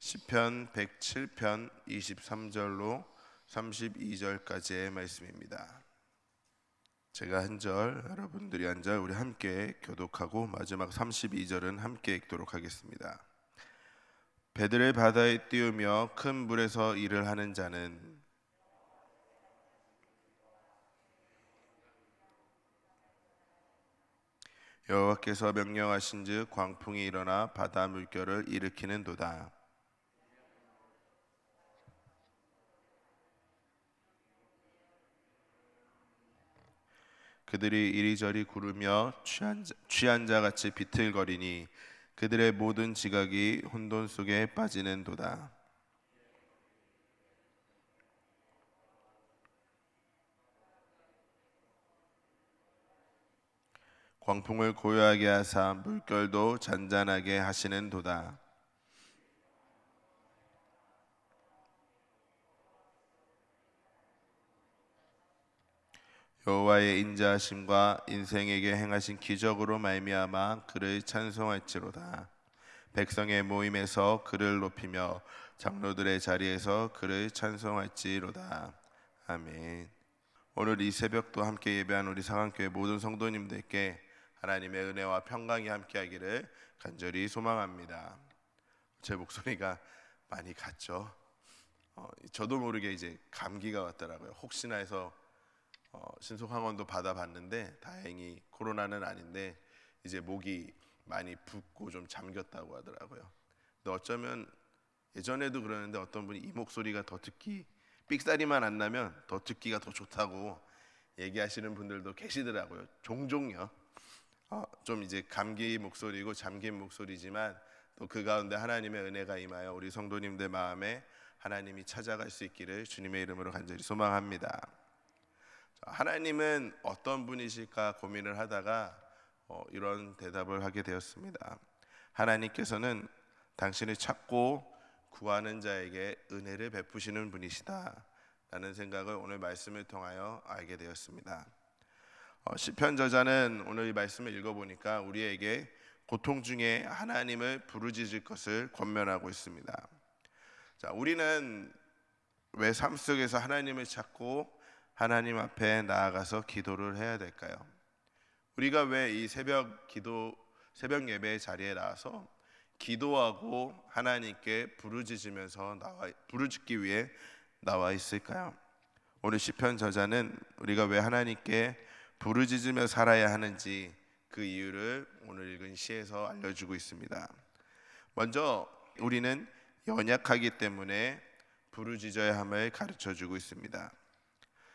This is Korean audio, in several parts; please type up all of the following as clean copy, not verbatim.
시편 107편 23절로 32절까지의 말씀입니다. 제가 한 절, 여러분들이 한 절, 우리 함께 교독하고 마지막 32절은 함께 읽도록 하겠습니다. 배들을 바다에 띄우며 큰 물에서 일을 하는 자는 여호와께서 명령하신즉 광풍이 일어나 바다 물결을 일으키는도다. 그들이 이리저리 구르며 취한 자같이 비틀거리니 그들의 모든 지각이 혼돈 속에 빠지는도다. 광풍을 고요하게 하사 물결도 잔잔하게 하시는도다. 여호와의 인자하심과 인생에게 행하신 기적으로 말미암아 그를 찬송할지로다. 백성의 모임에서 그를 높이며 장로들의 자리에서 그를 찬송할지로다. 아멘. 오늘 이 새벽도 함께 예배한 우리 상한교회 모든 성도님들께 하나님의 은혜와 평강이 함께하기를 간절히 소망합니다. 제 목소리가 많이 갔죠? 저도 모르게 이제 감기가 왔더라고요. 혹시나 해서 신속항원도 받아봤는데 다행히 코로나는 아닌데 이제 목이 많이 붓고 좀 잠겼다고 하더라고요. 근데 어쩌면 예전에도 그러는데 어떤 분이 이 목소리가 더 듣기, 삑사리만 안 나면 더 듣기가 더 좋다고 얘기하시는 분들도 계시더라고요. 종종요. 좀 이제 감기 목소리고 잠긴 목소리지만 또 그 가운데 하나님의 은혜가 임하여 우리 성도님들 마음에 하나님이 찾아갈 수 있기를 주님의 이름으로 간절히 소망합니다. 하나님은 어떤 분이실까 고민을 하다가 이런 대답을 하게 되었습니다. 하나님께서는 당신을 찾고 구하는 자에게 은혜를 베푸시는 분이시다 라는 생각을 오늘 말씀을 통하여 알게 되었습니다. 시편 저자는 오늘 이 말씀을 읽어보니까 우리에게 고통 중에 하나님을 부르짖을 것을 권면하고 있습니다. 자, 우리는 왜 삶 속에서 하나님을 찾고 하나님 앞에 나아가서 기도를 해야 될까요? 우리가 왜 이 새벽 예배 자리에 나와서 기도하고 하나님께 부르짖기 위해 나와 있을까요? 오늘 시편 저자는 우리가 왜 하나님께 부르짖으며 살아야 하는지 그 이유를 오늘 읽은 시에서 알려주고 있습니다. 먼저 우리는 연약하기 때문에 부르짖어야 함을 가르쳐주고 있습니다.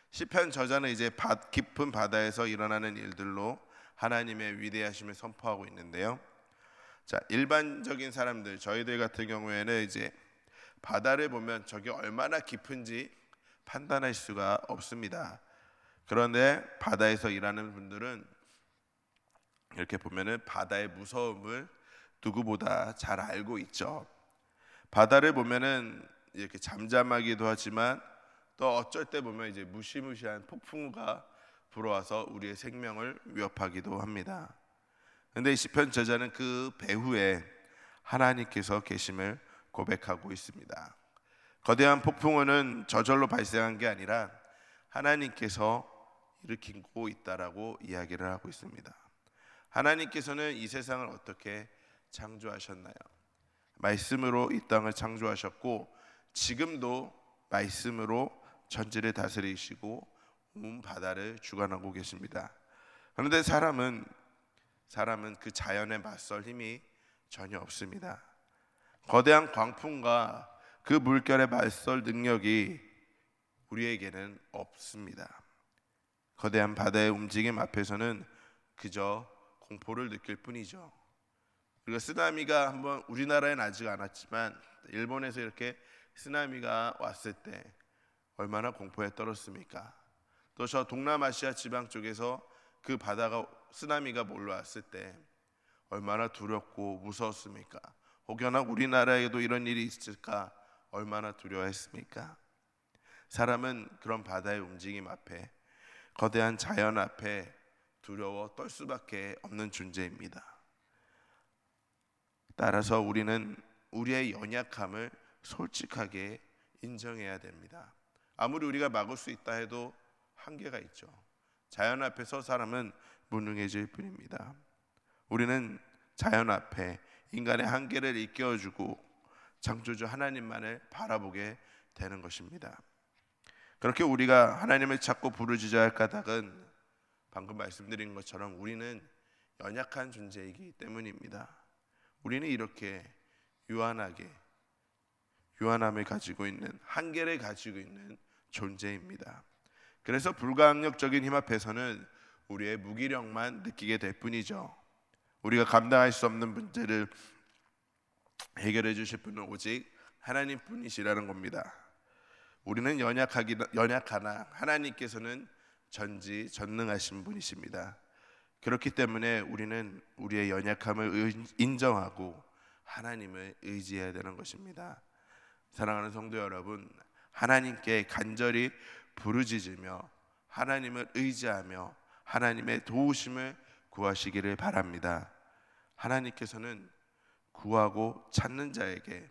시편 저자는 이제 깊은 바다에서 일어나는 일들로 하나님의 위대하심을 선포하고 있는데요. 자, 일반적인 사람들, 저희들 같은 경우에는 이제 바다를 보면 저게 얼마나 깊은지 판단할 수가 없습니다. 그런데 바다에서 일하는 분들은 이렇게 보면은 바다의 무서움을 누구보다 잘 알고 있죠. 바다를 보면은 이렇게 잠잠하기도 하지만 또 어쩔 때 보면 이제 무시무시한 폭풍우가 불어와서 우리의 생명을 위협하기도 합니다. 그런데 이 시편 저자는 그 배후에 하나님께서 계심을 고백하고 있습니다. 거대한 폭풍우는 저절로 발생한 게 아니라 하나님께서 일으키고 있다라고 이야기를 하고 있습니다. 하나님께서는 이 세상을 어떻게 창조하셨나요? 말씀으로 이 땅을 창조하셨고 지금도 말씀으로 천지를 다스리시고 온 바다를 주관하고 계십니다. 그런데 사람은 그 자연에 맞설 힘이 전혀 없습니다. 거대한 광풍과 그 물결에 맞설 능력이 우리에게는 없습니다. 거대한 바다의 움직임 앞에서는 그저 공포를 느낄 뿐이죠. 그리고 쓰나미가 한번 우리나라엔 아직 안 왔지만 일본에서 이렇게 쓰나미가 왔을 때 얼마나 공포에 떨었습니까? 또 저 동남아시아 지방 쪽에서 그 쓰나미가 몰려왔을 때 얼마나 두렵고 무서웠습니까? 혹여나 우리나라에도 이런 일이 있을까 얼마나 두려워했습니까? 사람은 그런 바다의 움직임 앞에 거대한 자연 앞에 두려워 떨 수밖에 없는 존재입니다. 따라서 우리는 우리의 연약함을 솔직하게 인정해야 됩니다. 아무리 우리가 막을 수 있다 해도 한계가 있죠. 자연 앞에서 사람은 무능해질 뿐입니다. 우리는 자연 앞에 인간의 한계를 일깨워주고 창조주 하나님만을 바라보게 되는 것입니다. 그렇게 우리가 하나님을 찾고 부르짖어야 할 까닭은 방금 말씀드린 것처럼 우리는 연약한 존재이기 때문입니다. 우리는 이렇게 유한함을 가지고 있는, 한계를 가지고 있는 존재입니다. 그래서 불가항력적인 힘 앞에서는 우리의 무기력만 느끼게 될 뿐이죠. 우리가 감당할 수 없는 문제를 해결해 주실 분은 오직 하나님뿐이시라는 겁니다. 우리는 연약하나 하나님께서는 전지전능하신 분이십니다. 그렇기 때문에 우리는 우리의 연약함을 인정하고 하나님을 의지해야 되는 것입니다. 사랑하는 성도 여러분, 하나님께 간절히 부르짖으며 하나님을 의지하며 하나님의 도우심을 구하시기를 바랍니다. 하나님께서는 구하고 찾는 자에게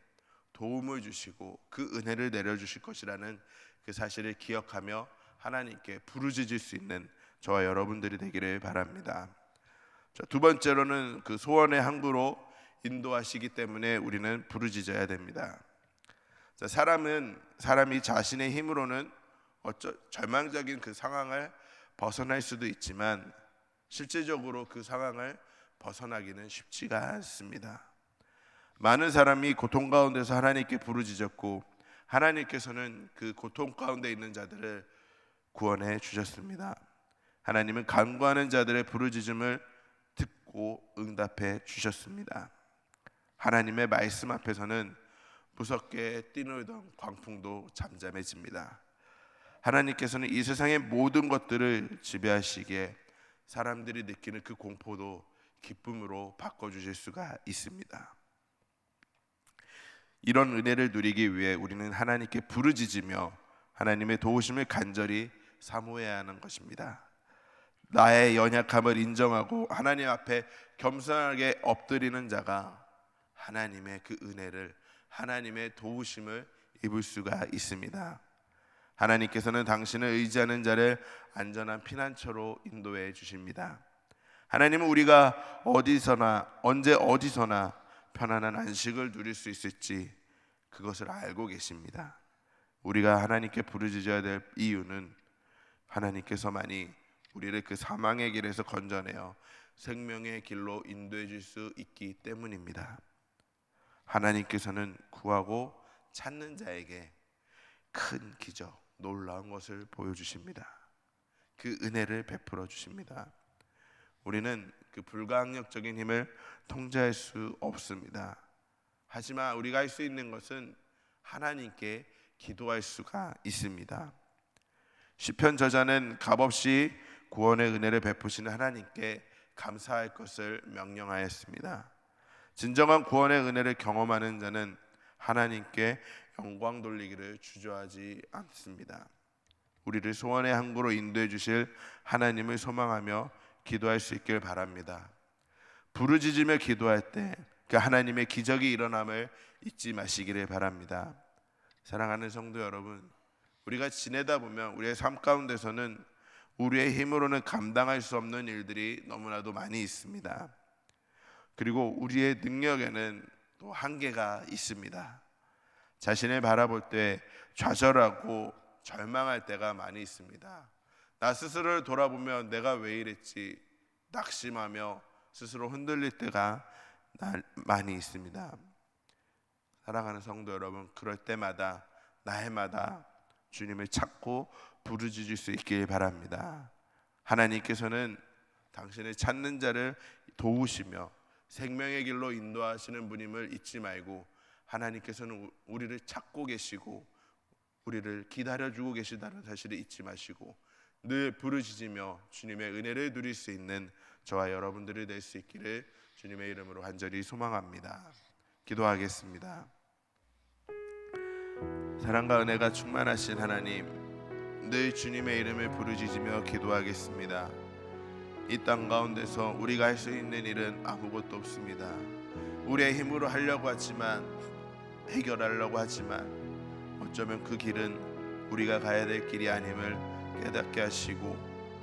도움을 주시고 그 은혜를 내려주실 것이라는 그 사실을 기억하며 하나님께 부르짖을 수 있는 저와 여러분들이 되기를 바랍니다. 두 번째로는 그 소원의 항구로 인도하시기 때문에 우리는 부르짖어야 됩니다. 사람이 자신의 힘으로는 절망적인 그 상황을 벗어날 수도 있지만 실제적으로 그 상황을 벗어나기는 쉽지가 않습니다. 많은 사람이 고통 가운데서 하나님께 부르짖었고 하나님께서는 그 고통 가운데 있는 자들을 구원해 주셨습니다. 하나님은 간구하는 자들의 부르짖음을 듣고 응답해 주셨습니다. 하나님의 말씀 앞에서는 무섭게 뛰놀던 광풍도 잠잠해집니다. 하나님께서는 이 세상의 모든 것들을 지배하시기에 사람들이 느끼는 그 공포도 기쁨으로 바꿔주실 수가 있습니다. 이런 은혜를 누리기 위해 우리는 하나님께 부르짖으며 하나님의 도우심을 간절히 사모해야 하는 것입니다. 나의 연약함을 인정하고 하나님 앞에 겸손하게 엎드리는 자가 하나님의 그 은혜를, 하나님의 도우심을 입을 수가 있습니다. 하나님께서는 당신을 의지하는 자를 안전한 피난처로 인도해 주십니다. 하나님은 우리가 어디서나 언제 어디서나 편안한 안식을 누릴 수 있을지 그것을 알고 계십니다. 우리가 하나님께 부르짖어야 될 이유는 하나님께서만이 우리를 그 사망의 길에서 건져내어 생명의 길로 인도해 줄 수 있기 때문입니다. 하나님께서는 구하고 찾는 자에게 큰 기적, 놀라운 것을 보여주십니다. 그 은혜를 베풀어 주십니다. 우리는 그 불가항력적인 힘을 통제할 수 없습니다. 하지만 우리가 할 수 있는 것은 하나님께 기도할 수가 있습니다. 시편 저자는 값없이 구원의 은혜를 베푸시는 하나님께 감사할 것을 명령하였습니다. 진정한 구원의 은혜를 경험하는 자는 하나님께 영광 돌리기를 주저하지 않습니다. 우리를 소원의 항구로 인도해 주실 하나님을 소망하며 기도할 수 있길 바랍니다. 부르짖으며 기도할 때 그 하나님의 기적이 일어남을 잊지 마시기를 바랍니다. 사랑하는 성도 여러분, 우리가 지내다 보면 우리의 삶 가운데서는 우리의 힘으로는 감당할 수 없는 일들이 너무나도 많이 있습니다. 그리고 우리의 능력에는 또 한계가 있습니다. 자신을 바라볼 때 좌절하고 절망할 때가 많이 있습니다. 나 스스로를 돌아보면 내가 왜 이랬지 낙심하며 스스로 흔들릴 때가 많이 있습니다. 사랑하는 성도 여러분, 그럴 때마다 날마다 주님을 찾고 부르짖을 수 있길 바랍니다. 하나님께서는 당신을 찾는 자를 도우시며 생명의 길로 인도하시는 분임을 잊지 말고 하나님께서는 우리를 찾고 계시고 우리를 기다려주고 계시다는 사실을 잊지 마시고 늘 부르짖으며 주님의 은혜를 누릴 수 있는 저와 여러분들이 될 수 있기를 주님의 이름으로 간절히 소망합니다. 기도하겠습니다. 사랑과 은혜가 충만하신 하나님, 늘 주님의 이름을 부르짖으며 기도하겠습니다. 이 땅 가운데서 우리가 할 수 있는 일은 아무것도 없습니다. 우리의 힘으로 하려고 하지만 해결하려고 하지만 어쩌면 그 길은 우리가 가야 될 길이 아님을 깨닫게 하시고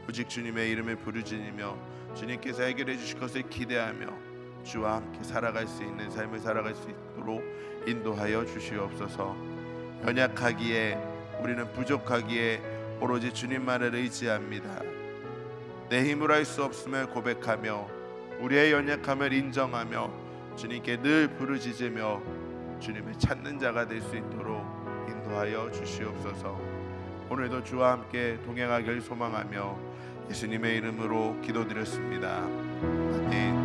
오직 주님의 이름을 부르짖으며 주님께서 해결해 주실 것을 기대하며 주와 함께 살아갈 수 있는 삶을 살아갈 수 있도록 인도하여 주시옵소서. 연약하기에 우리는 부족하기에 오로지 주님만을 의지합니다. 내 힘으로 할 수 없음을 고백하며 우리의 연약함을 인정하며 주님께 늘 부르짖으며 주님을 찾는 자가 될 수 있도록 인도하여 주시옵소서. 오늘도 주와 함께 동행하길 소망하며 예수님의 이름으로 기도드렸습니다. 아멘.